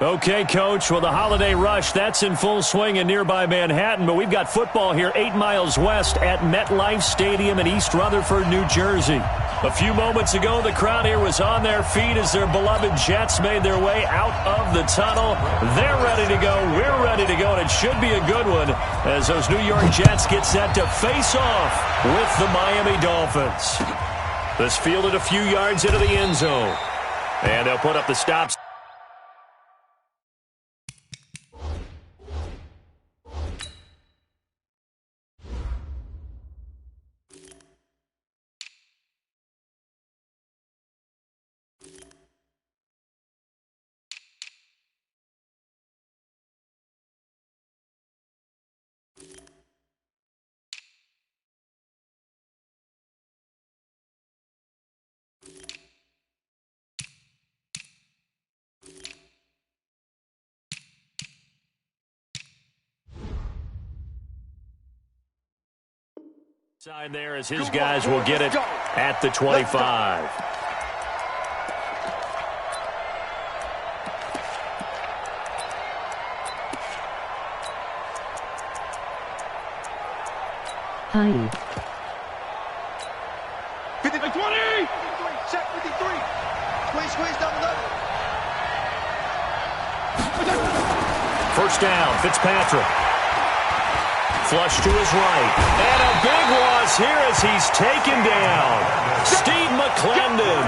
Okay, Coach. Well, the holiday rush, that's in full swing in nearby Manhattan, but we've got football here 8 miles west at MetLife Stadium in East Rutherford, New Jersey. A few moments ago, the crowd here was on their feet as their beloved Jets made their way out of the tunnel. They're ready to go. We're ready to go, and it should be a good one as those New York Jets get set to face off with the Miami Dolphins. This fielded a few yards into the end zone, and they'll put up the stops. Side there as his guys will get it at the 25. Hi. 50, 20! Check 53. Squeeze down the middle. First down, Fitzpatrick. Flush to his right. And a big loss here as he's taken down. Steve McClendon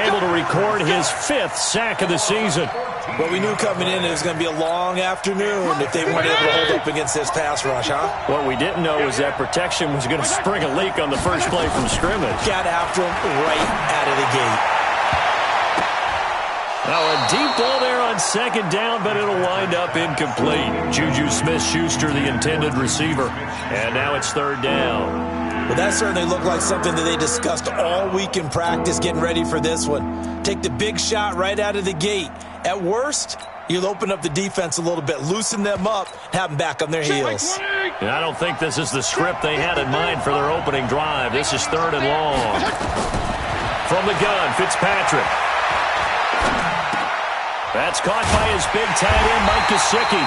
able to record his 5th sack of the season. Well, we knew coming in it was going to be a long afternoon if they weren't able to hold up against this pass rush, huh? What we didn't know was that protection was going to spring a leak on the first play from scrimmage. Got after him right out of the gate. Now a deep ball there on second down, but it'll wind up incomplete. Juju Smith-Schuster, the intended receiver. And now it's third down. Well, that certainly looked like something that they discussed all week in practice, getting ready for this one. Take the big shot right out of the gate. At worst, you'll open up the defense a little bit, loosen them up, have them back on their heels. And I don't think this is the script they had in mind for their opening drive. This is third and long. From the gun, Fitzpatrick. That's caught by his big tight end, Mike Gesicki.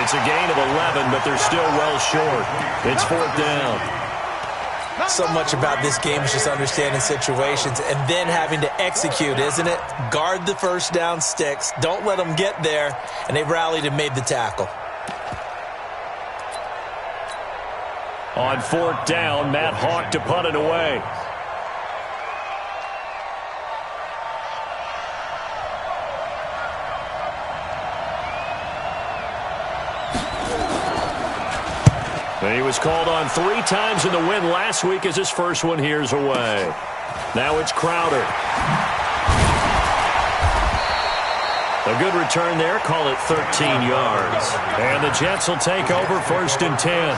It's a gain of 11, but they're still well short. It's fourth down. So much about this game is just understanding situations and then having to execute, isn't it? Guard the first down sticks. Don't let them get there. And they rallied and made the tackle. On fourth down, Matt Hawk to punt it away. He was called on 3 times in the win last week as his first one here's away. Now it's Crowder. A good return there. Call it 13 yards. And the Jets will take over first and 10.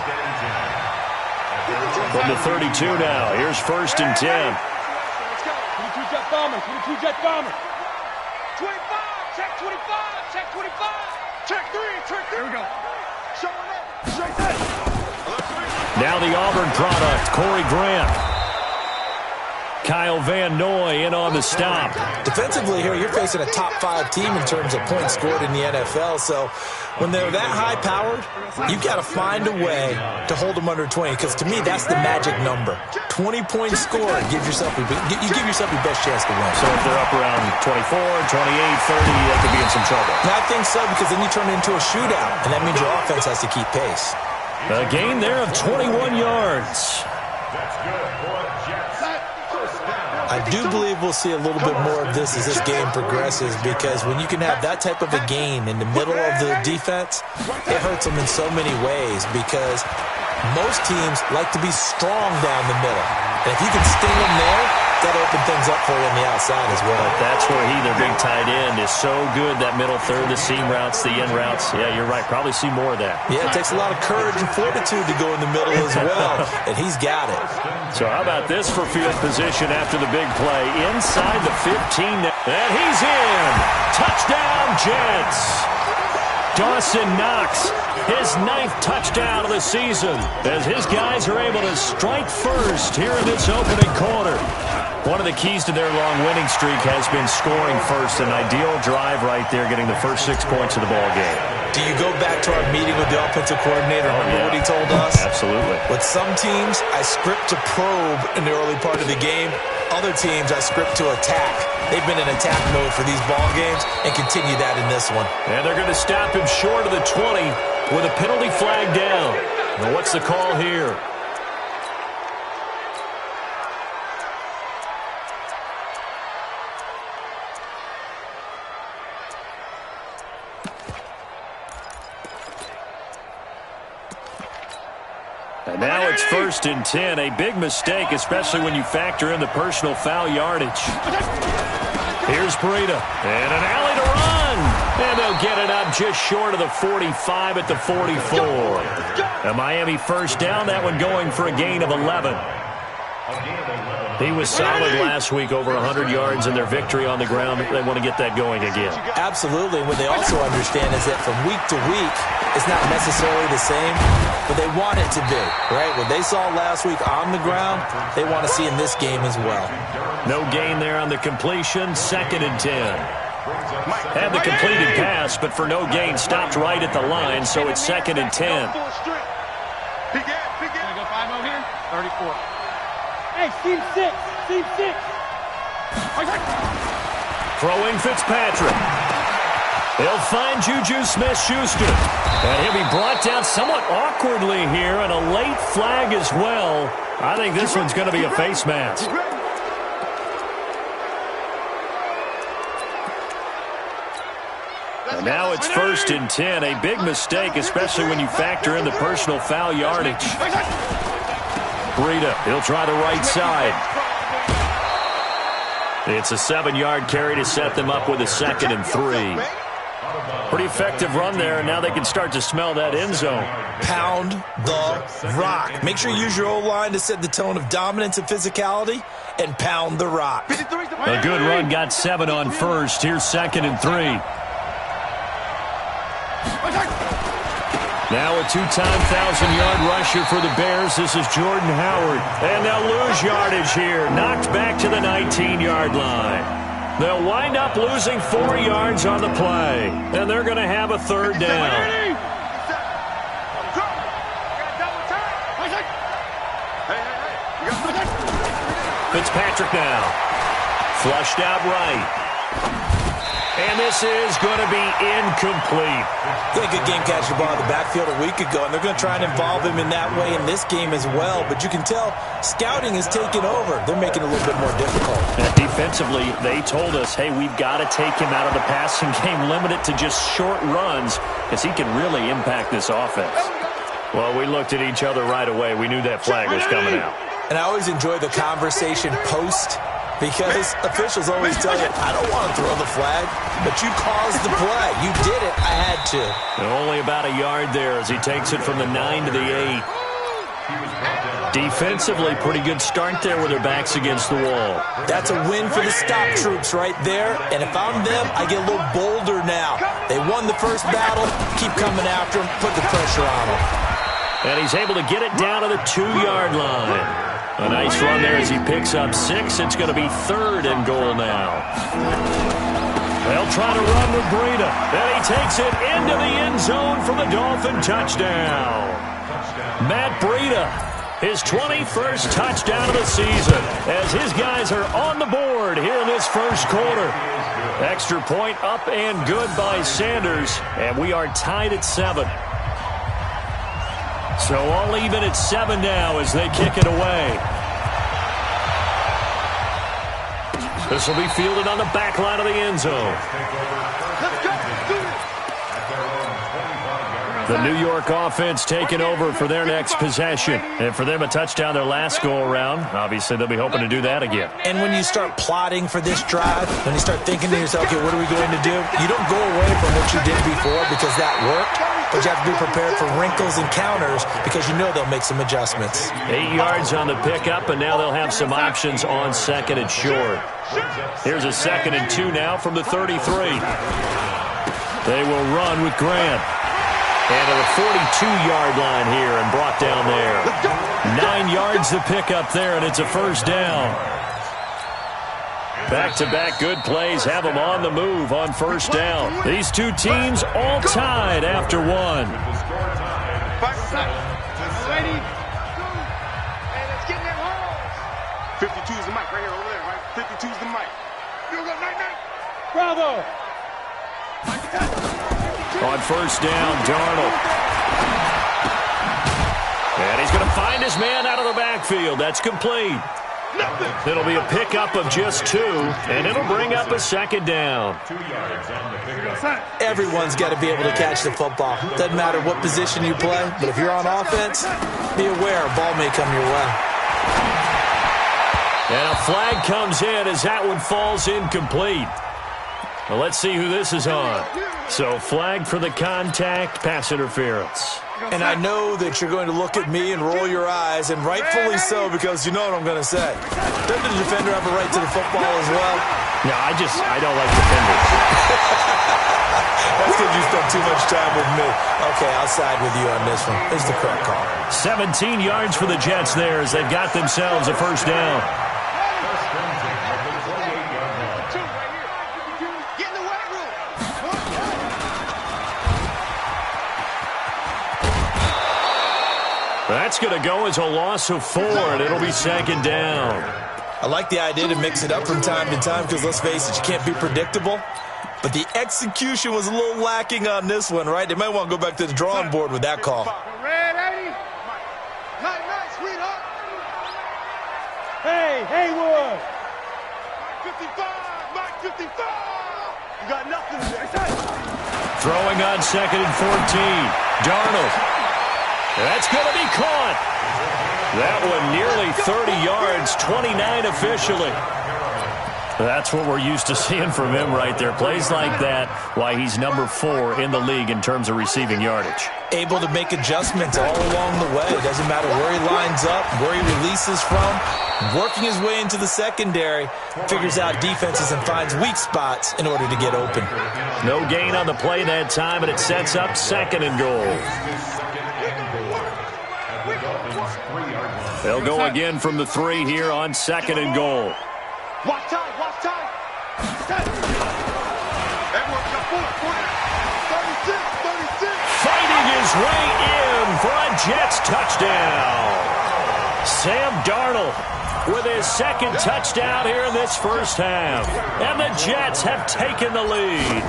From the 32 now. Here's first and 10. 22 Jet Bomber. 22 Jet Bomber. 25. Check 25. Check 25. Check 3. Check 3. Here we go. Showing up. Straight there. Now the Auburn product, Corey Grant. Kyle Van Noy in on the stop. Defensively here, you're facing a top 5 team in terms of points scored in the NFL. So when they're that high-powered, you've got to find a way to hold them under 20. Because to me, that's the magic number. 20 points scored gives yourself you give yourself your best chance to win. So if they're up around 24, 28, 30, they could be in some trouble. And I think so, because then you turn it into a shootout, and that means your offense has to keep pace. A gain there of 21 yards. I do believe we'll see a little bit more of this as this game progresses, because when you can have that type of a gain in the middle of the defense, it hurts them in so many ways, because most teams like to be strong down the middle. And if you can sting them there, that'll open things up for you on the outside as well. But that's where their big tight end, is so good, that middle third, the seam routes, the in routes. Yeah, you're right. Probably see more of that. Yeah, it takes a lot of courage and fortitude to go in the middle as well, and he's got it. So how about this for field position after the big play? Inside the 15, and he's in. Touchdown, Jets. Dawson Knox, his 9th touchdown of the season, as his guys are able to strike first here in this opening quarter. One of the keys to their long winning streak has been scoring first. An ideal drive right there, getting the first 6 points of the ball game. Do you go back to our meeting with the offensive coordinator? Remember what he told us? Absolutely. With some teams, I script to probe in the early part of the game. Other teams, I script to attack. They've been in attack mode for these ball games and continue that in this one. And they're going to stop him short of the 20 with a penalty flag down. Well, what's the call here? And now it's 1st and 10. A big mistake, especially when you factor in the personal foul yardage. Here's Breida. And an alley to run. And they'll get it up just short of the 45 at the 44. A Miami first down. That one going for a gain of 11. He was solid last week, over 100 yards in their victory on the ground. They want to get that going again. Absolutely. What they also understand is that from week to week, it's not necessarily the same, but they want it to be, right? What they saw last week on the ground, they want to see in this game as well. No gain there on the completion. 2nd and 10. Had the completed pass, but for no gain, stopped right at the line, so it's 2nd and 10. Gonna go 5 over here? 34. Hey, team 6. Team 6. Throwing Fitzpatrick. They'll find Juju Smith-Schuster. And he'll be brought down somewhat awkwardly here, and a late flag as well. I think this one's going to be a face mask. And now it's 1st and 10. A big mistake, especially when you factor in the personal foul yardage. Breida, he'll try the right side. It's a 7-yard carry to set them up with a 2nd and 3. Pretty effective run there, and now they can start to smell that end zone. Pound the rock. Make sure you use your O-line to set the tone of dominance and physicality, and pound the rock. A good run, got 7 on first. Here's 2nd and 3. Now a 2-time 1,000-yard rusher for the Bears. This is Jordan Howard. And they'll lose yardage here. Knocked back to the 19-yard line. They'll wind up losing 4 yards on the play. And they're going to have a 3rd down. Fitzpatrick now. Flushed out right. And this is going to be incomplete. He had a good game catching the ball in the backfield a week ago, and they're going to try and involve him in that way in this game as well. But you can tell scouting is taking over. They're making it a little bit more difficult. And defensively, they told us, hey, we've got to take him out of the passing game, limit it to just short runs, because he can really impact this offense. Well, we looked at each other right away. We knew that flag was coming out. And I always enjoy the conversation post, because officials always tell you, I don't want to throw the flag, but you caused the play. You did it. I had to. And only about a yard there as he takes it from the 9 to the 8. Defensively, pretty good start there with their backs against the wall. That's a win for the stop troops right there. And if I'm them, I get a little bolder now. They won the first battle. Keep coming after them. Put the pressure on them. And he's able to get it down to the 2-yard line. A nice run there as he picks up 6. It's going to be 3rd and goal now. They'll try to run with Breida. And he takes it into the end zone for the Dolphin touchdown. Matt Breida, his 21st touchdown of the season, as his guys are on the board here in this first quarter. Extra point up and good by Sanders, and we are tied at 7. So all even at 7 now as they kick it away. This will be fielded on the back line of the end zone. The New York offense taking over for their next possession. And for them, a touchdown their last go-around. Obviously, they'll be hoping to do that again. And when you start plotting for this drive, when you start thinking to yourself, okay, what are we going to do? You don't go away from what you did before because that worked. But you have to be prepared for wrinkles and counters because you know they'll make some adjustments. 8 yards on the pickup, and now they'll have some options on 2nd and short. Here's a 2nd and 2 now from the 33. They will run with Grant. And to the 42-yard line here and brought down there. 9 yards to pick up there, and it's a 1st down. Back-to-back good plays have them on the move on first down. These two teams all tied after one. 52 is the mic right here, over there, right? 52 is the mic. You got night. Bravo. On first down, Darnold. And he's going to find his man out of the backfield. That's complete. It'll be a pickup of just 2, and it'll bring up a second down. Everyone's got to be able to catch the football. Doesn't matter what position you play, but if you're on offense, be aware a ball may come your way. And a flag comes in as that one falls incomplete. Well, let's see who this is on. So flag for the contact, pass interference. And I know that you're going to look at me and roll your eyes, and rightfully so, because you know what I'm going to say. Doesn't the defender have a right to the football as well? No, I don't like defenders. That's because you spent too much time with me. Okay, I'll side with you on this one. It's the correct call. 17 yards for the Jets there as they've got themselves a first down. That's going to go as a loss of 4, and it'll be second down. I like the idea to mix it up from time to time because, let's face it, you can't be predictable. But the execution was a little lacking on this one, right? They might want to go back to the drawing board with that call. Hey, Haywood. Mike 55. You got nothing there. Throwing on 2nd and 14. Darnold. That's going to be caught. That one nearly 30 yards, 29 officially. That's what we're used to seeing from him right there. Plays like that, why he's number 4 in the league in terms of receiving yardage. Able to make adjustments all along the way. It doesn't matter where he lines up, where he releases from. Working his way into the secondary, figures out defenses and finds weak spots in order to get open. No gain on the play that time, and it sets up 2nd and goal. They'll go again from the 3 here on 2nd and goal. Watch time. Everyone got 36. Fighting his way in for a Jets touchdown. Sam Darnold with his 2nd touchdown here in this first half. And the Jets have taken the lead.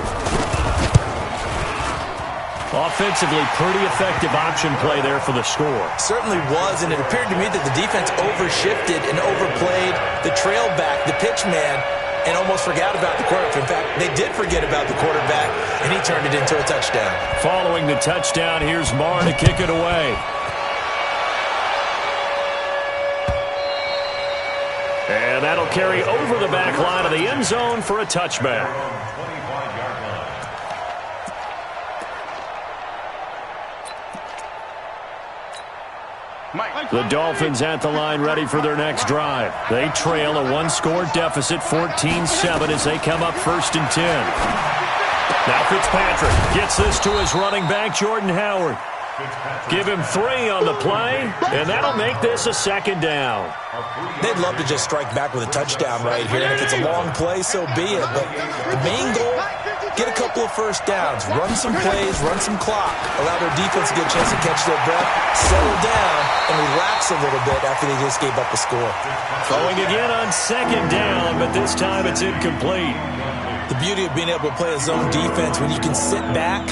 Offensively, pretty effective option play there for the score. Certainly was, and it appeared to me that the defense overshifted and overplayed the trail back, the pitch man, and almost forgot about the quarterback. In fact, they did forget about the quarterback, and he turned it into a touchdown. Following the touchdown, here's Marr to kick it away. And that'll carry over the back line of the end zone for a touchback. The Dolphins at the line ready for their next drive. They trail a 1-score deficit, 14-7, as they come up 1st and 10. Now Fitzpatrick gets this to his running back, Jordan Howard. Give him 3 on the play, and that'll make this a 2nd down. They'd love to just strike back with a touchdown right here. And if it's a long play, so be it. But the main goal, get a couple of first downs, run some plays, run some clock, allow their defense to get a chance to catch their breath, settle down, and relax a little bit after they just gave up a score. Going again on 2nd down, but this time it's incomplete. The beauty of being able to play a zone defense when you can sit back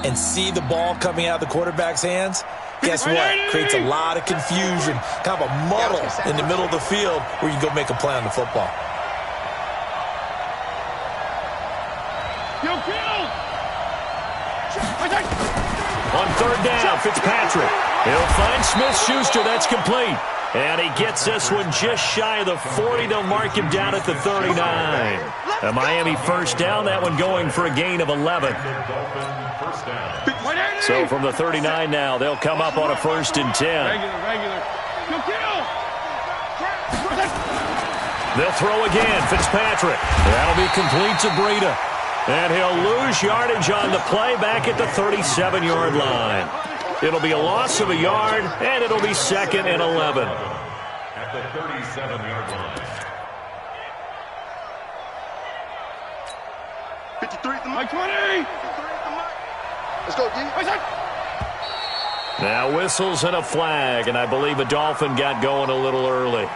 and see the ball coming out of the quarterback's hands, guess what? Creates a lot of confusion, kind of a muddle in the middle of the field where you can go make a play on the football. On 3rd down, Fitzpatrick. He'll find Smith-Schuster. That's complete. And he gets this one just shy of the 40. They'll mark him down at the 39. A Miami first down, that one going for a gain of 11. So from the 39 now, they'll come up on a 1st and 10. They'll throw again, Fitzpatrick. That'll be complete to Breida. And he'll lose yardage on the play back at the 37-yard line. It'll be a loss of a yard, and it'll be 2nd and 11. At the 37-yard line. 53 at the mic. 20. Let's go, D. Now whistles and a flag, and I believe a Dolphin got going a little early.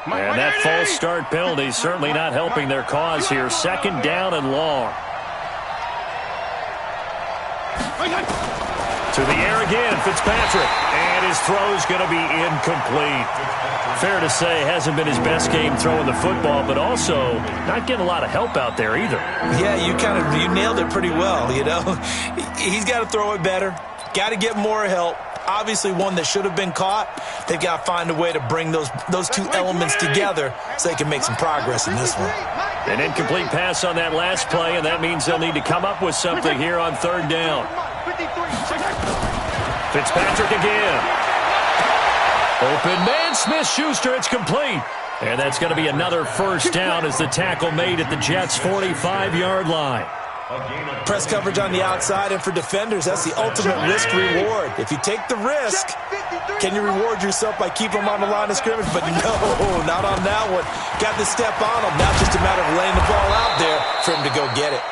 And that false start penalty certainly not helping their cause here. Second down and long. To the air again, Fitzpatrick. And his throw's going to be incomplete. Fair to say, hasn't been his best game throwing the football, but also not getting a lot of help out there either. Yeah, you nailed it pretty well, you know. He's got to throw it better. Got to get more help. Obviously one that should have been caught. They've got to find a way to bring those two elements together so they can make some progress in this one. An incomplete pass on that last play, and that means they'll need to come up with something here on third down. Fitzpatrick again. Open man, Smith-Schuster, it's complete. And that's going to be another first down as the tackle made at the Jets' 45-yard line. Press coverage on the outside, and for defenders, that's the ultimate risk-reward. If you take the risk, can you reward yourself by keeping them on the line of scrimmage? But no, not on that one. Got the step on him. Now just a matter of laying the ball out there for him to go get it.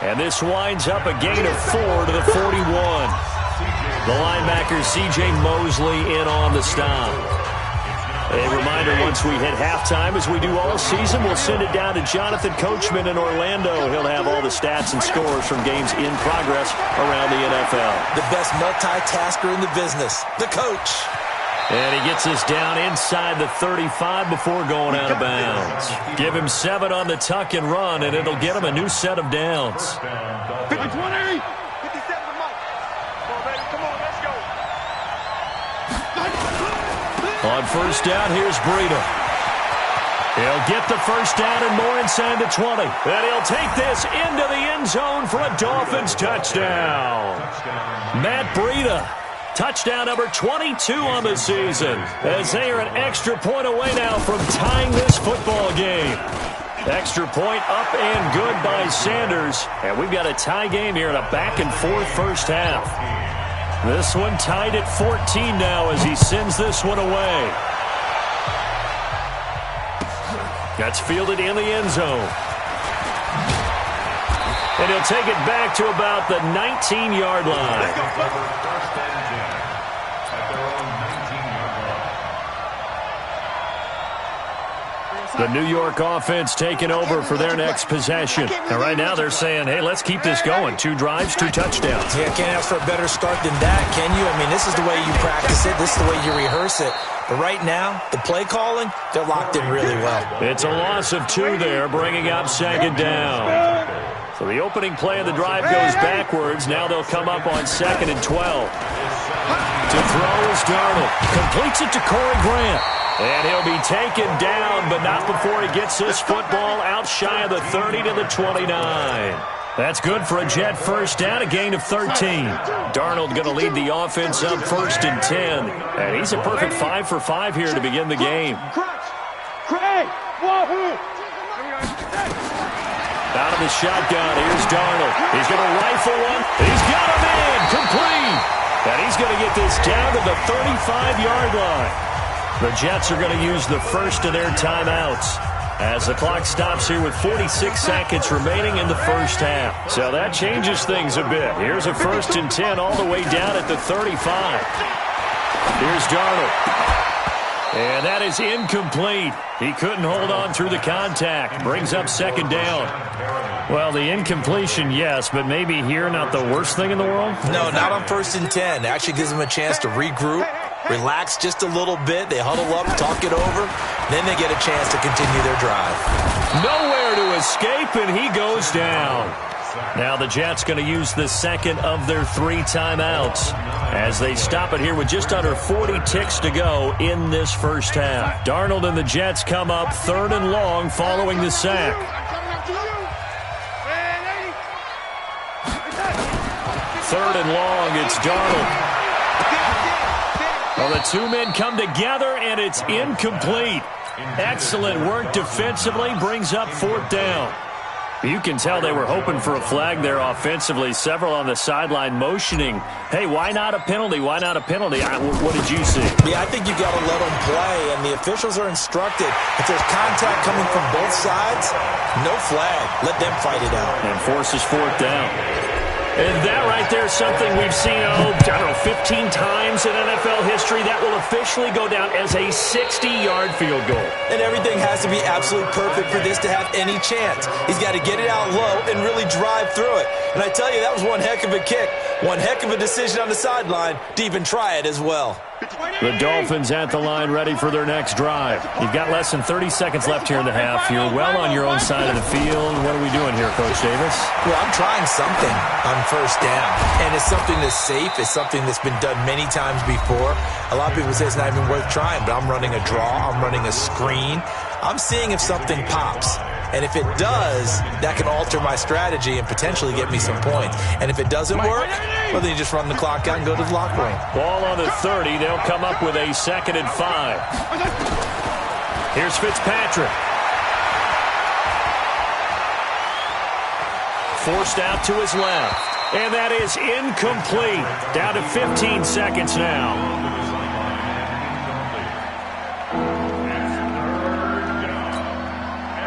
And this winds up a gain of 4 to the 41. The linebacker, C.J. Mosley, in on the stop. A reminder, once we hit halftime, as we do all season, we'll send it down to Jonathan Coachman in Orlando. He'll have all the stats and scores from games in progress around the NFL. The best multitasker in the business, the coach. And he gets us down inside the 35 before going out of bounds. Give him 7 on the tuck and run, and it'll get him a new set of downs. 20. On first down, here's Breida. He'll get the first down and more inside the 20. And he'll take this into the end zone for a Dolphins touchdown. Matt Breida, touchdown number 22 on the season, as they are an extra point away now from tying this football game. Extra point up and good by Sanders. And we've got a tie game here in a back-and-forth first half. This one tied at 14 now as he sends this one away. That's fielded in the end zone. And he'll take it back to about the 19-yard line. The New York offense taking over for their next possession. And right now they're saying, hey, let's keep this going. 2 drives, 2 touchdowns. Yeah, can't ask for a better start than that, can you? I mean, this is the way you practice it. This is the way you rehearse it. But right now, the play calling, they're locked in really well. It's a loss of 2 there, bringing up second down. So the opening play of the drive goes backwards. Now they'll come up on 2nd and 12. To throw is Darnold. Completes it to Corey Grant. And he'll be taken down, but not before he gets this football out shy of the 30 to the 29. That's good for a Jet first down, a gain of 13. Darnold going to lead the offense up 1st and 10. And he's a perfect 5 for 5 here to begin the game. Out of the shotgun, here's Darnold. He's going to rifle one. He's got him in, complete. And he's going to get this down to the 35-yard line. The Jets are going to use the first of their timeouts as the clock stops here with 46 seconds remaining in the first half. So that changes things a bit. Here's a 1st and 10 all the way down at the 35. Here's Darnold. And that is incomplete. He couldn't hold on through the contact. Brings up second down. Well, the incompletion, yes, but maybe here not the worst thing in the world? No, not on 1st and 10. It actually gives them a chance to regroup, relax just a little bit. They huddle up, talk it over. Then they get a chance to continue their drive. Nowhere to escape, and he goes down. Now the Jets going to use the second of their 3 timeouts as they stop it here with just under 40 ticks to go in this first half. Darnold and the Jets come up 3rd and long following the sack. 3rd and long, it's Darnold. Well, the 2 men come together, and it's incomplete. Excellent work defensively, brings up 4th down. You can tell they were hoping for a flag there offensively. Several on the sideline motioning, hey, why not a penalty? Why not a penalty? What did you see? Yeah, I think you got to let them play, and the officials are instructed. If there's contact coming from both sides, no flag. Let them fight it out. And forces fourth down. And that right there is something we've seen, I don't know, 15 times in NFL history. That will officially go down as a 60-yard field goal. And everything has to be absolutely perfect for this to have any chance. He's got to get it out low and really drive through it. And I tell you, that was one heck of a kick. One heck of a decision on the sideline to even try it as well. The Dolphins at the line ready for their next drive. You've got less than 30 seconds left here in the half. You're well on your own side of the field. What are we doing here, Coach Davis? Well, I'm trying something on first down. And it's something that's safe. It's something that's been done many times before. A lot of people say it's not even worth trying, but I'm running a draw. I'm running a screen. I'm seeing if something pops. And if it does, that can alter my strategy and potentially get me some points. And if it doesn't work, well, then you just run the clock out and go to the locker room. Ball on the 30. They'll come up with a 2nd and 5. Here's Fitzpatrick. Forced out to his left. And that is incomplete. Down to 15 seconds now.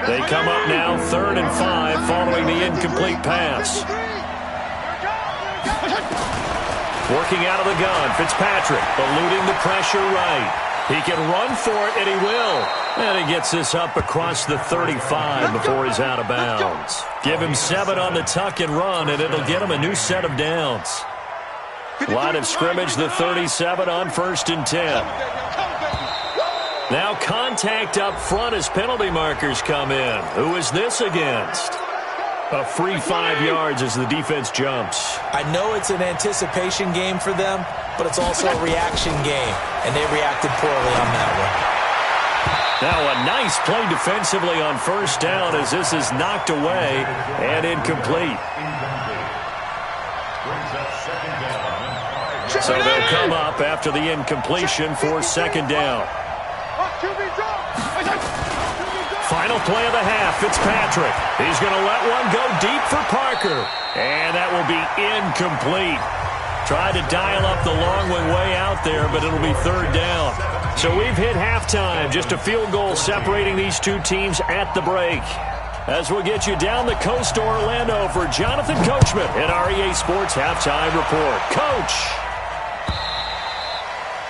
They come up now, 3rd and 5, following the incomplete pass. Working out of the gun, Fitzpatrick, eluding the pressure right. He can run for it, and he will. And he gets this up across the 35 before he's out of bounds. Give him 7 on the tuck and run, and it'll get him a new set of downs. Line of scrimmage, the 37 on 1st and 10. Now contact up front as penalty markers come in. Who is this against? A free 5 yards as the defense jumps. I know it's an anticipation game for them, but it's also a reaction game, and they reacted poorly on that one. Now a nice play defensively on first down as this is knocked away and incomplete. So they'll come up after the incompletion for 2nd down. Final play of the half, Fitzpatrick. He's going to let one go deep for Parker. And that will be incomplete. Tried to dial up the long way out there, but it'll be 3rd down. So we've hit halftime. Just a field goal separating these two teams at the break. As we'll get you down the coast to Orlando for Jonathan Coachman at our EA Sports Halftime Report. Coach!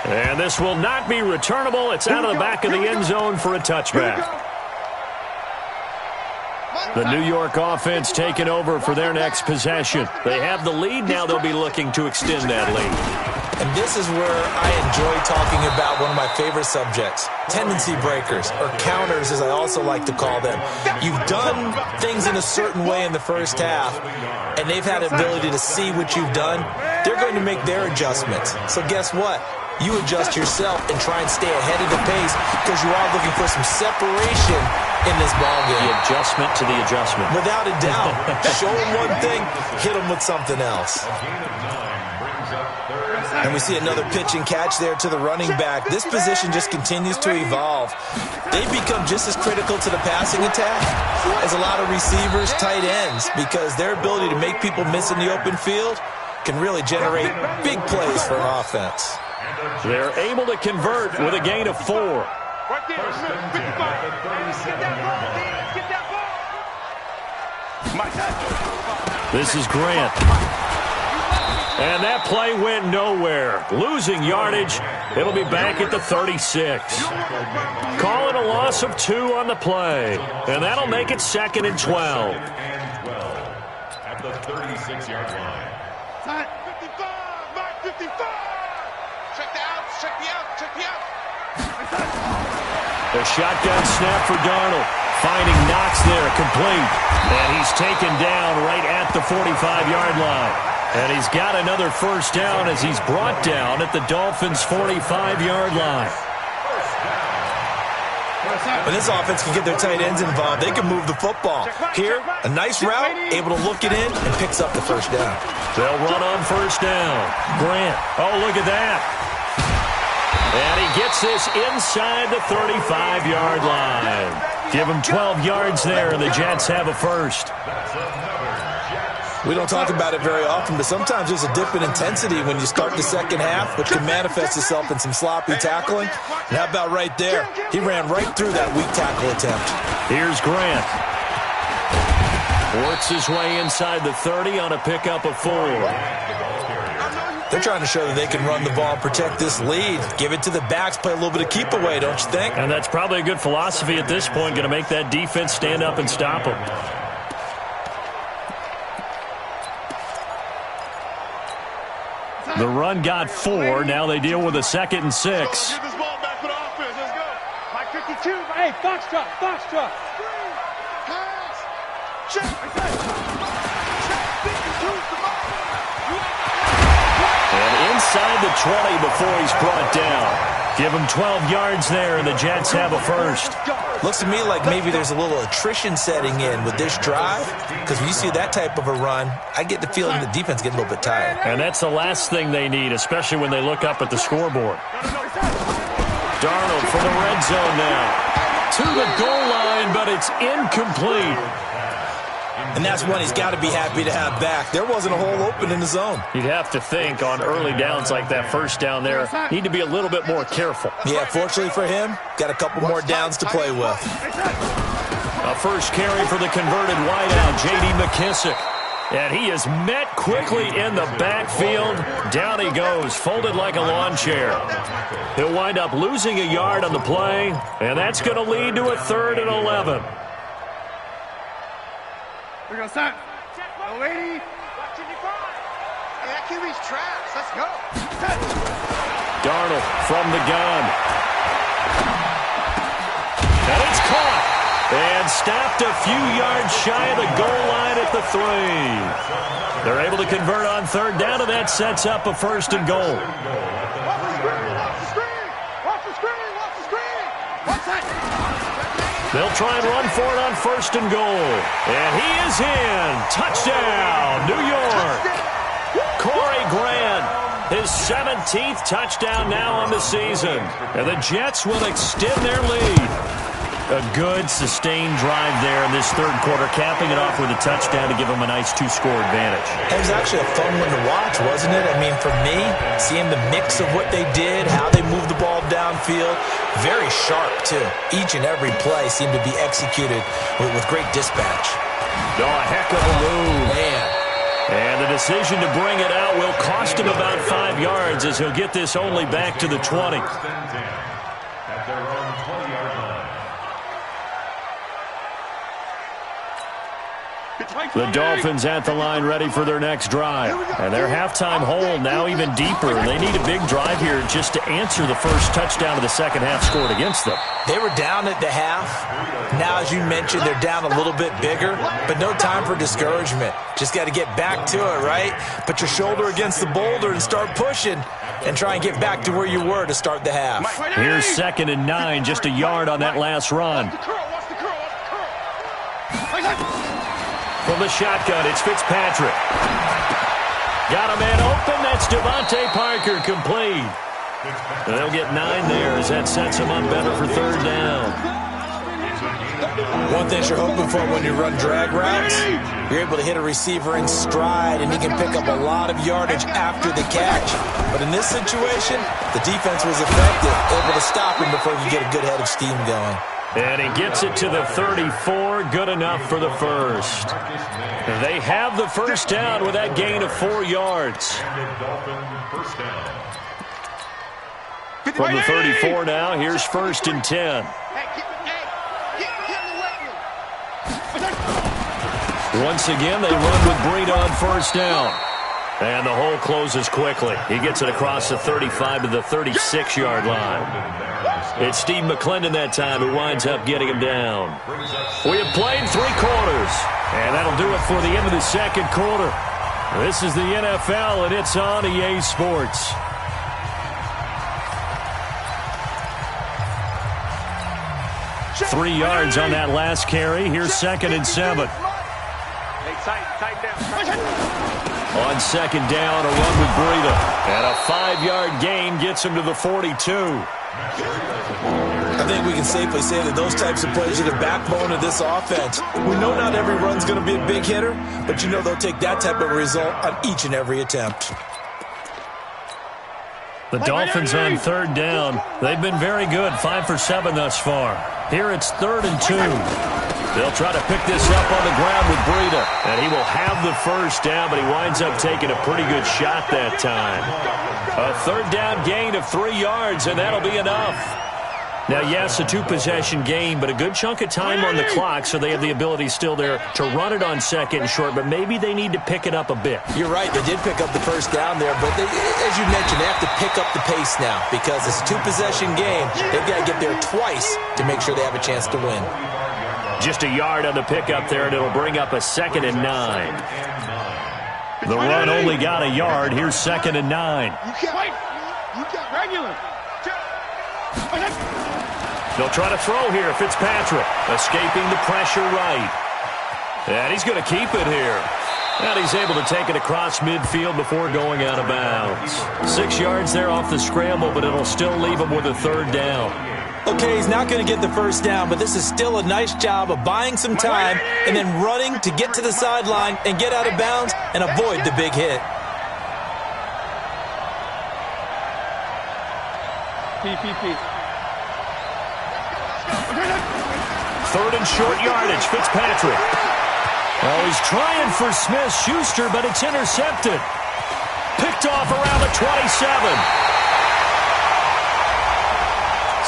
And this will not be returnable. It's out of the back of the end zone for a touchback. The New York offense taking over for their next possession. They have the lead. Now they'll be looking to extend that lead. And this is where I enjoy talking about one of my favorite subjects, tendency breakers, or counters as I also like to call them. You've done things in a certain way in the first half, and they've had the ability to see what you've done. They're going to make their adjustments. So guess what? You adjust yourself and try and stay ahead of the pace because you are looking for some separation in this ballgame. The adjustment to the adjustment. Without a doubt. Show them one thing, hit them with something else. And we see another pitch and catch there to the running back. This position just continues to evolve. They've become just as critical to the passing attack as a lot of receivers, tight ends, because their ability to make people miss in the open field can really generate big plays for an offense. They're able to convert with a gain of 4. Right there, Smith, 55. Get that ball, Dennis. Get that ball. This is Grant. And that play went nowhere. Losing yardage. It'll be back at the 36. Calling a loss of 2 on the play. And that'll make it 2nd and 12. At the 36-yard line. 55, Mike 55. Check the outs, check the outs, check the outs. The shotgun snap for Darnold. Finding Knox there, complete. And he's taken down right at the 45-yard line. And he's got another first down as he's brought down at the Dolphins' 45-yard line. When this offense can get their tight ends involved, they can move the football. Here, a nice route, able to look it in, and picks up the first down. They'll run on first down. Grant. Oh, look at that. And he gets this inside the 35-yard line. Give them 12 yards there, and the Jets have a first. We don't talk about it very often, but sometimes there's a dip in intensity when you start the second half, which can manifest itself in some sloppy tackling. And how about right there? He ran right through that weak tackle attempt. Here's Grant. Works his way inside the 30 on a pickup of 4. They're trying to show that they can run the ball and protect this lead. Give it to the backs, play a little bit of keep away, don't you think? And that's probably a good philosophy at this point, going to make that defense stand up and stop them. The run got 4. Now they deal with a 2nd and 6. Get this ball back for the offense. Let's go. Mike 52. Hey, Foxtrot. Foxtrot. Pass. Check. And inside the 20 before he's brought down. Give him 12 yards there, and the Jets have a first. Looks to me like maybe there's a little attrition setting in with this drive, because when you see that type of a run, I get the feeling the defense getting a little bit tired. And that's the last thing they need, especially when they look up at the scoreboard. Darnold for the red zone now. To the goal line, but it's incomplete. And that's one he's got to be happy to have back. There wasn't a hole open in the zone. You'd have to think on early downs like that first down there, need to be a little bit more careful. Yeah, fortunately for him, got a couple more downs to play with. A first carry for the converted wideout, J.D. McKissick. And he is met quickly in the backfield. Down he goes, folded like a lawn chair. He'll wind up losing a yard on the play, and that's going to lead to a 3rd and 11. We're going to start. Oh, lady. Watch it, hey, that QB's trash. Let's go. Darnold from the gun. And it's caught. And stopped a few yards shy of the goal line at the 3. They're able to convert on 3rd down, and that sets up a 1st and goal. Watch the screen. Watch the screen. Watch the screen. Watch that. They'll try and run for it on 1st and goal. And he is in. Touchdown, New York. Corey Grant, his 17th touchdown now on the season. And the Jets will extend their lead. A good, sustained drive there in this 3rd quarter, capping it off with a touchdown to give them a nice 2-score advantage. It was actually a fun one to watch, wasn't it? I mean, for me, seeing the mix of what they did, how they moved the ball downfield, very sharp, too. Each and every play seemed to be executed with great dispatch. Oh, a heck of a move. Man. And the decision to bring it out will cost him about 5 yards as he'll get this only back to the 20. At their own 20-yard line. The Dolphins at the line ready for their next drive. And their halftime hole now even deeper. They need a big drive here just to answer the first touchdown of the second half scored against them. They were down at the half. Now, as you mentioned, they're down a little bit bigger, but no time for discouragement. Just got to get back to it, right? Put your shoulder against the boulder and start pushing and try and get back to where you were to start the half. Here's 2nd and 9, just a yard on that last run. From the shotgun, it's Fitzpatrick. Got a man open. That's Devontae Parker, complete. And they'll get 9 there as that sets him up better for 3rd down. One thing you're hoping for when you run drag routes, you're able to hit a receiver in stride, and he can pick up a lot of yardage after the catch. But in this situation, the defense was effective, able to stop him before he could get a good head of steam going. And he gets it to the 34, good enough for the first. They have the first down with that gain of 4 yards. From the 34 now, here's 1st and 10. Once again, they run with Breida on 1st down. And the hole closes quickly. He gets it across the 35 to the 36-yard line. It's Steve McClendon that time who winds up getting him down. We have played 3 quarters, and that'll do it for the end of the 2nd quarter. This is the NFL, and it's on EA Sports. Three yards on that last carry. Here's 2nd and 7. Hey, tight down. On second down, a run with Breida. And a 5-yard gain gets him to the 42. I think we can safely say that those types of plays are the backbone of this offense. We know not every run's going to be a big hitter, but you know they'll take that type of result on each and every attempt. The Dolphins on third down. They've been very good, 5 for 7 thus far. Here it's 3rd and 2. They'll try to pick this up on the ground with Breida, and he will have the first down, but he winds up taking a pretty good shot that time. A 3rd down gain of 3 yards, and that'll be enough. Now, yes, a 2-possession game, but a good chunk of time on the clock, so they have the ability still there to run it on second and short, but maybe they need to pick it up a bit. You're right. They did pick up the first down there, but as you mentioned, they have to pick up the pace now because it's a 2-possession game. They've got to get there twice to make sure they have a chance to win. Just a yard on the pickup there, and it'll bring up a 2nd and 9. The run only got a yard. Here's 2nd and 9. You can't wait. You can't regular. They'll try to throw here. Fitzpatrick escaping the pressure right. And he's going to keep it here. And he's able to take it across midfield before going out of bounds. 6 yards there off the scramble, but it'll still leave him with a 3rd down. Okay, he's not going to get the first down, but this is still a nice job of buying some time and then running to get to the sideline and get out of bounds and avoid the big hit. PPP. 3rd and short yardage, Fitzpatrick. Oh, he's trying for Smith-Schuster, but it's intercepted. Picked off around the 27.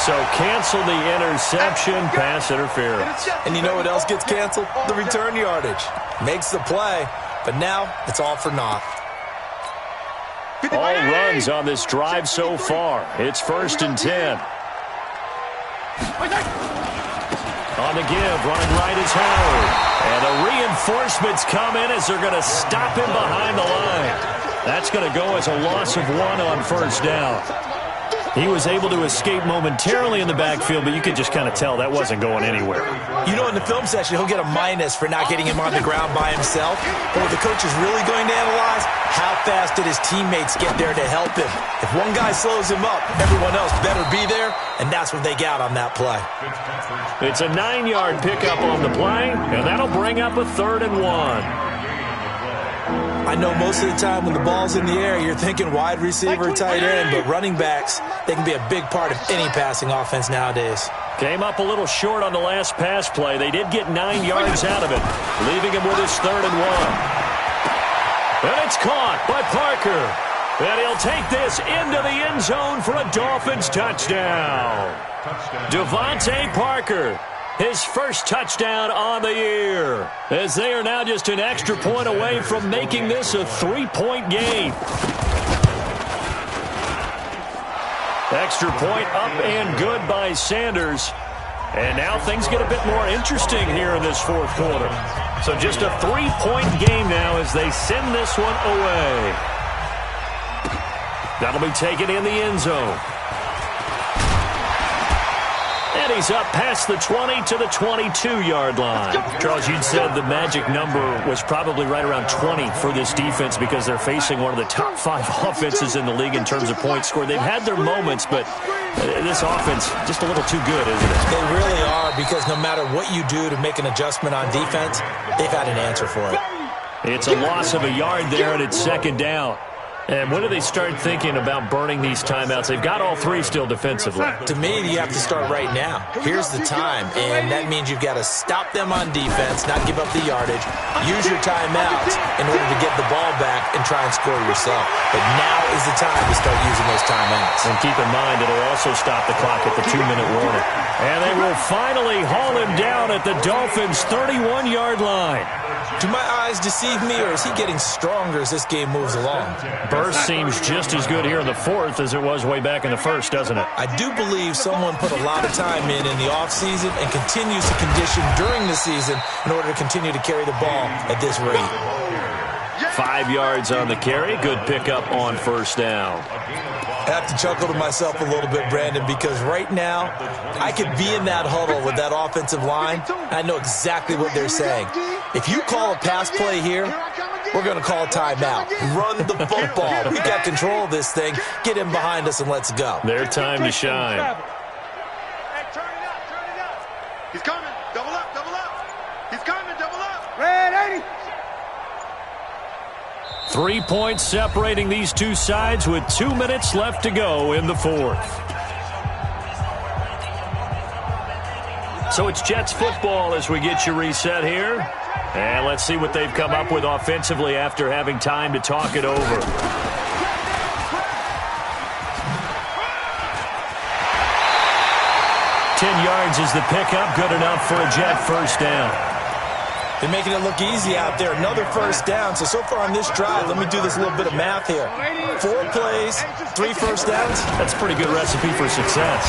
So cancel the interception, pass interference. And you know what else gets canceled? The return yardage. Makes the play, but now it's all for naught. All runs on this drive so far. It's 1st and 10. On the give, running right is Howard. And the reinforcements come in as they're going to stop him behind the line. That's going to go as a loss of 1 on 1st down. He was able to escape momentarily in the backfield, but you could just kind of tell that wasn't going anywhere. You know, in the film session, he'll get a minus for not getting him on the ground by himself. But what the coach is really going to analyze, how fast did his teammates get there to help him? If one guy slows him up, everyone else better be there, and that's what they got on that play. It's a 9-yard pickup on the play, and that'll bring up a 3rd and 1. I know most of the time when the ball's in the air, you're thinking wide receiver, tight end, but running backs, they can be a big part of any passing offense nowadays. Came up a little short on the last pass play. They did get 9 yards out of it, leaving him with his 3rd and 1. And it's caught by Parker. And he'll take this into the end zone for a Dolphins touchdown. Devontae Parker, his first touchdown on the year, as they are now just an extra point away from making this a 3-point game. Extra point up and good by Sanders. And now things get a bit more interesting here in this 4th quarter. So just a 3-point game now as they send this one away. That'll be taken in the end zone. And he's up past the 20 to the 22-yard line. Charles, you'd said the magic number was probably right around 20 for this defense because they're facing one of the top 5 offenses in the league in terms of points scored. They've had their moments, but this offense just a little too good, isn't it? They really are, because no matter what you do to make an adjustment on defense, they've had an answer for it. It's a loss of a yard there, and it's 2nd down. And when do they start thinking about burning these timeouts? They've got all 3 still defensively. To me, you have to start right now. Here's the time, and that means you've got to stop them on defense, not give up the yardage, use your timeouts in order to get the ball back and try and score yourself. But now is the time to start using those timeouts. And keep in mind, it'll also stop the clock at the 2-minute warning. And they will finally haul him down at the Dolphins' 31-yard line. Do my eyes deceive me, or is he getting stronger as this game moves along? Burst seems just as good here in the 4th as it was way back in the 1st, doesn't it? I do believe someone put a lot of time in the offseason and continues to condition during the season in order to continue to carry the ball at this rate. 5 yards on the carry. Good pickup on 1st down. I have to chuckle to myself a little bit, Brandon, because right now I could be in that huddle with that offensive line. I know exactly what they're saying. If you call a pass play here, we're going to call timeout. Run the football. We got control of this thing. Get him behind us and let's go. Their time to shine. Hey, turn it up. He's coming. Double up. He's coming, double up. Red 80. 3 points separating these two sides with 2 minutes left to go in the fourth. So it's Jets football as we get you reset here. And let's see what they've come up with offensively after having time to talk it over. Ten yards is the pickup, good enough for a Jet first down. They're making it look easy out there. Another first down. So far on this drive, let me do this little bit of math here. 4 plays, 3 first downs. That's a pretty good recipe for success.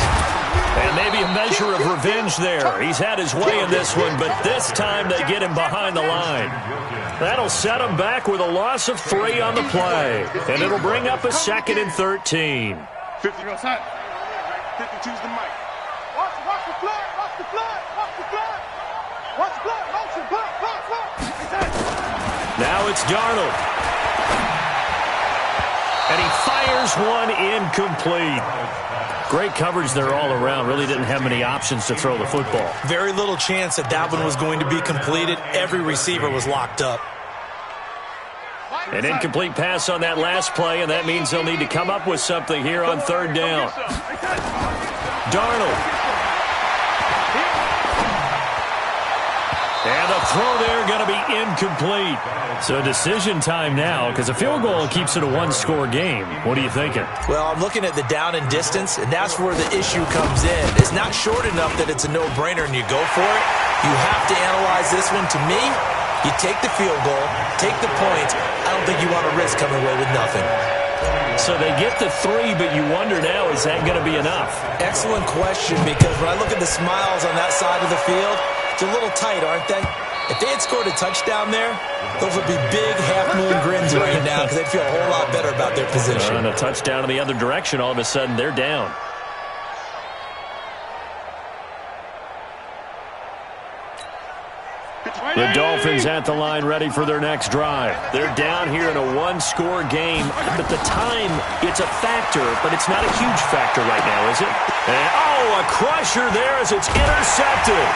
And maybe a measure of revenge there. He's had his way in this one, but this time they get him behind the line. That'll set him back with a loss of 3 on the play. And it'll bring up a 2nd and 13. 50 outside. 52's the mic. Watch the flood. Motion, block. Now it's Darnold. And he fires one incomplete. Great coverage there all around. Really didn't have many options to throw the football. Very little chance that one was going to be completed. Every receiver was locked up. An incomplete pass on that last play, and that means they'll need to come up with something here on third down. Darnold. And the throw there going to be incomplete. So decision time now, because a field goal keeps it a one-score game. What are you thinking? Well, I'm looking at the down and distance, and that's where the issue comes in. It's not short enough that it's a no-brainer and you go for it. You have to analyze this one. To me, you take the field goal, take the points. I don't think you want to risk coming away with nothing. So they get the 3, but you wonder now, is that going to be enough? Excellent question, because when I look at the smiles on that side of the field, it's a little tight, aren't they? If they had scored a touchdown there, those would be big half-moon grins right now because they'd feel a whole lot better about their position. And a touchdown in the other direction, all of a sudden they're down. The Dolphins at the line ready for their next drive. They're down here in a one-score game, but the time, it's a factor, but it's not a huge factor right now, is it? And, a crusher there as it's intercepted.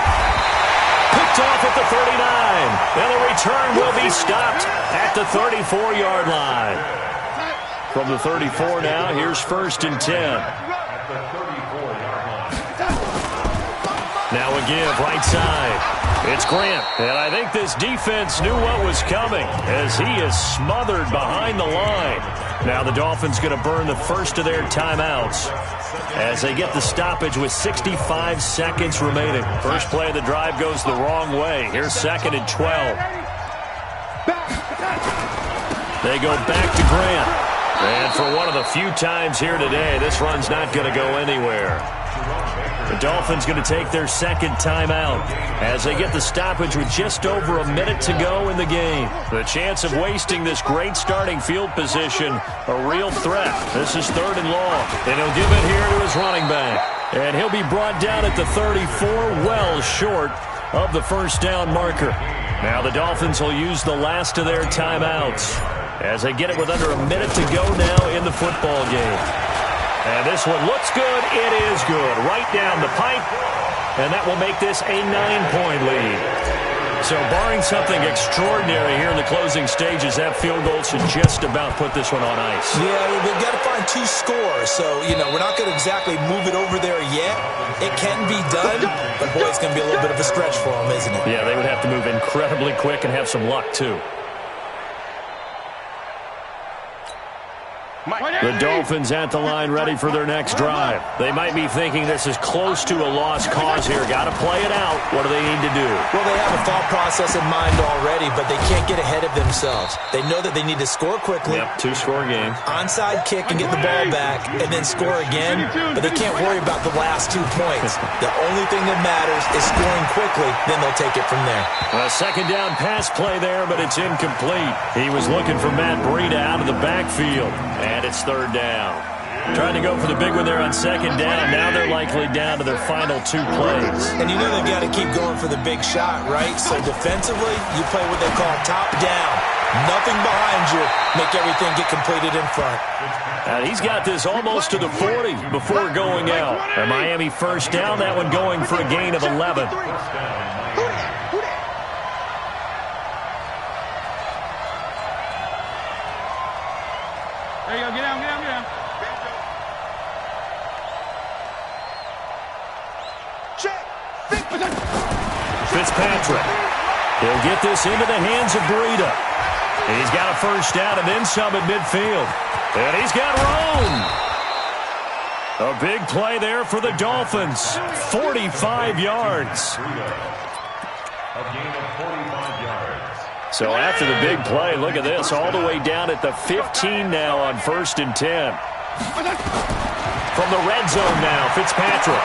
Picked off at the 39. And the return will be stopped at the 34-yard line. From the 34 now, here's 1st and 10. Now a give, right side. It's Grant, and I think this defense knew what was coming as he is smothered behind the line. Now the Dolphins going to burn the first of their timeouts as they get the stoppage with 65 seconds remaining. First play of the drive goes the wrong way. Here's 2nd and 12. They go back to Grant. And for one of the few times here today, this run's not going to go anywhere. The Dolphins going to take their 2nd timeout as they get the stoppage with just over a minute to go in the game. The chance of wasting this great starting field position, a real threat. This is 3rd and long, and he'll give it here to his running back. And he'll be brought down at the 34, well short of the first down marker. Now the Dolphins will use the last of their timeouts as they get it with under a minute to go now in the football game. And this one looks good. It is good. Right down the pipe. And that will make this a 9-point lead. So barring something extraordinary here in the closing stages, that field goal should just about put this one on ice. Yeah, we've got to find 2 scores. So, we're not going to exactly move it over there yet. It can be done, but boy, it's going to be a little bit of a stretch for them, isn't it? Yeah, they would have to move incredibly quick and have some luck, too. The Dolphins at the line ready for their next drive. They might be thinking this is close to a lost cause here. Got to play it out. What do they need to do? Well, they have a thought process in mind already, but they can't get ahead of themselves. They know that they need to score quickly. Yep, 2-score game. Onside kick and get the ball back and then score again, but they can't worry about the last 2 points. The only thing that matters is scoring quickly, then they'll take it from there. A 2nd down pass play there, but it's incomplete. He was looking for Matt Breida out of the backfield. And it's 3rd down. Trying to go for the big one there on 2nd down. Now they're likely down to their final 2 plays. And you know they've got to keep going for the big shot, right? So defensively, you play what they call top down. Nothing behind you. Make everything get completed in front. And he's got this almost to the 40 before going out. A Miami first down, that one going for a gain of 11. There you go. Get down, get down, get down. Check. Fitzpatrick. He'll get this into the hands of Breida. He's got a first down and then some at midfield. And he's got room. A big play there for the Dolphins. 45 yards. A gain of 45 yards. So after the big play, look at this. All the way down at the 15 now on 1st and 10. From the red zone now, Fitzpatrick.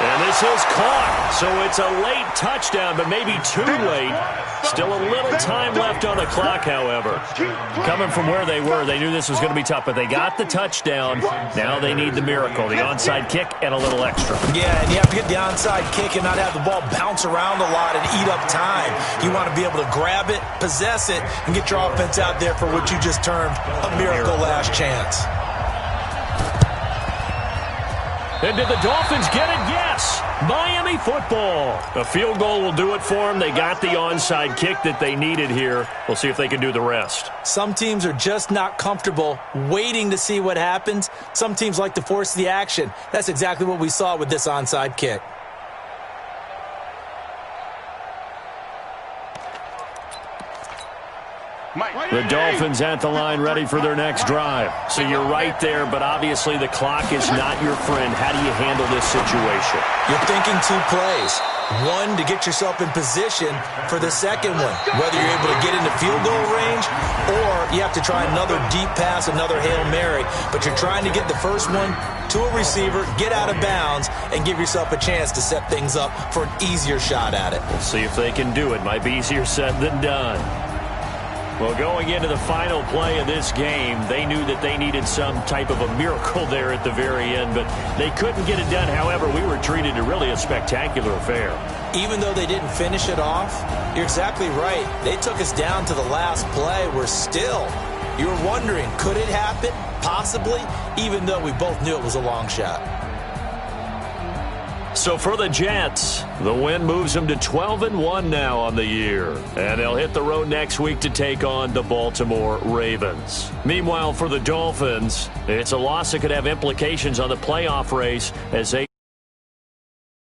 And this is caught. So it's a late touchdown, but maybe too late. Still a little time left on the clock, however. Coming from where they were, they knew this was going to be tough, but they got the touchdown. Now they need the miracle, the onside kick and a little extra. Yeah, and you have to get the onside kick and not have the ball bounce around a lot and eat up time. You want to be able to grab it, possess it, and get your offense out there for what you just termed a miracle last chance. And did the Dolphins get it? Yes. Miami football. A field goal will do it for them. They got the onside kick that they needed here. We'll see if they can do the rest. Some teams are just not comfortable waiting to see what happens. Some teams like to force the action. That's exactly what we saw with this onside kick. The Dolphins at the line ready for their next drive. So you're right there, but obviously the clock is not your friend. How do you handle this situation? You're thinking 2 plays. One, to get yourself in position for the second one, whether you're able to get into field goal range or you have to try another deep pass, another Hail Mary. But you're trying to get the first one to a receiver, get out of bounds, and give yourself a chance to set things up for an easier shot at it. We'll see if they can do it. Might be easier said than done. Well, going into the final play of this game, they knew that they needed some type of a miracle there at the very end, but they couldn't get it done. However, we were treated to really a spectacular affair. Even though they didn't finish it off, you're exactly right. They took us down to the last play. We're still, you were wondering, could it happen? Possibly, even though we both knew it was a long shot. So for the Jets, the win moves them to 12-1 now on the year. And they'll hit the road next week to take on the Baltimore Ravens. Meanwhile, for the Dolphins, it's a loss that could have implications on the playoff race as they